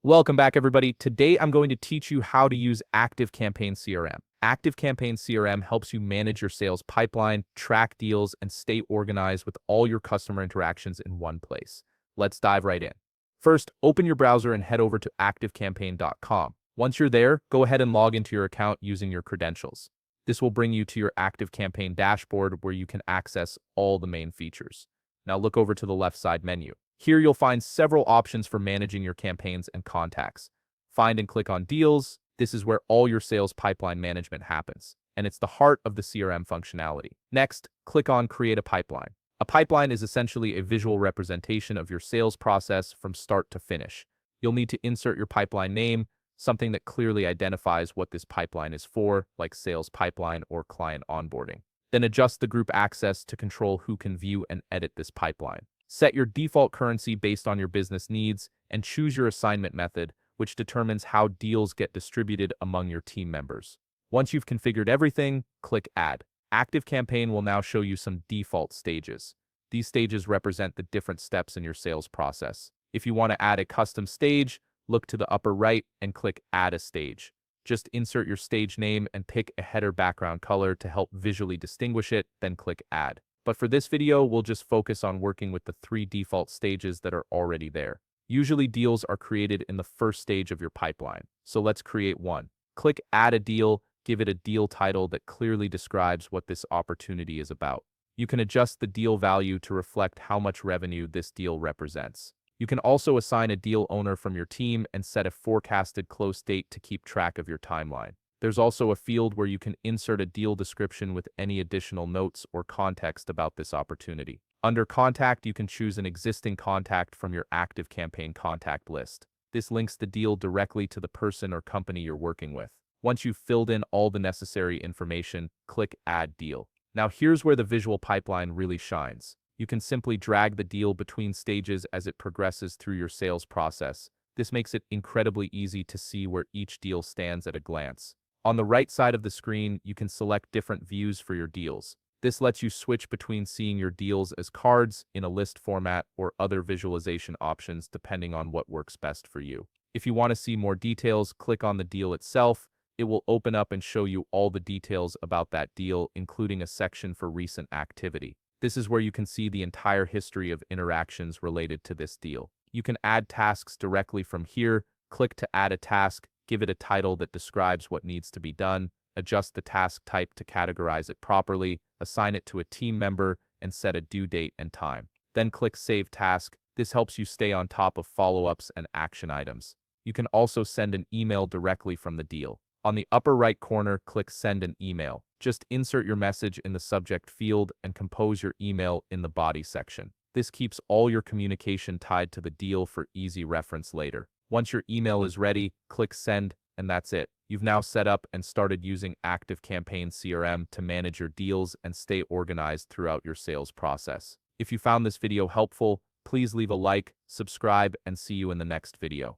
Welcome back, everybody. Today, I'm going to teach you how to use ActiveCampaign CRM. ActiveCampaign CRM helps you manage your sales pipeline, track deals, and stay organized with all your customer interactions in one place. Let's dive right in. First, open your browser and head over to activecampaign.com. Once you're there, go ahead and log into your account using your credentials. This will bring you to your ActiveCampaign dashboard where you can access all the main features. Now look over to the left side menu. Here you'll find several options for managing your campaigns and contacts. Find and click on Deals. This is where all your sales pipeline management happens, and it's the heart of the CRM functionality. Next, click on Create a Pipeline. A pipeline is essentially a visual representation of your sales process from start to finish. You'll need to insert your pipeline name, something that clearly identifies what this pipeline is for, like sales pipeline or client onboarding. Then adjust the group access to control who can view and edit this pipeline. Set your default currency based on your business needs and choose your assignment method, which determines how deals get distributed among your team members. Once you've configured everything, click Add. ActiveCampaign will now show you some default stages. These stages represent the different steps in your sales process. If you want to add a custom stage, look to the upper right and click Add a Stage. Just insert your stage name and pick a header background color to help visually distinguish it, then click Add. But for this video, we'll just focus on working with the 3 default stages that are already there. Usually deals are created in the first stage of your pipeline, so let's create one. Click Add a Deal, give it a deal title that clearly describes what this opportunity is about. You can adjust the deal value to reflect how much revenue this deal represents. You can also assign a deal owner from your team and set a forecasted close date to keep track of your timeline. There's also a field where you can insert a deal description with any additional notes or context about this opportunity. Under Contact, you can choose an existing contact from your ActiveCampaign contact list. This links the deal directly to the person or company you're working with. Once you've filled in all the necessary information, click Add Deal. Now here's where the visual pipeline really shines. You can simply drag the deal between stages as it progresses through your sales process. This makes it incredibly easy to see where each deal stands at a glance. On the right side of the screen, you can select different views for your deals. This lets you switch between seeing your deals as cards, in a list format, or other visualization options depending on what works best for you. If you want to see more details, click on the deal itself. It will open up and show you all the details about that deal, including a section for recent activity. This is where you can see the entire history of interactions related to this deal. You can add tasks directly from here. Click to add a task. Give it a title that describes what needs to be done, adjust the task type to categorize it properly, assign it to a team member, and set a due date and time. Then click Save Task. This helps you stay on top of follow-ups and action items. You can also send an email directly from the deal. On the upper right corner, click Send an Email. Just insert your message in the subject field and compose your email in the body section. This keeps all your communication tied to the deal for easy reference later. Once your email is ready, click Send, and that's it. You've now set up and started using ActiveCampaign CRM to manage your deals and stay organized throughout your sales process. If you found this video helpful, please leave a like, subscribe, and see you in the next video.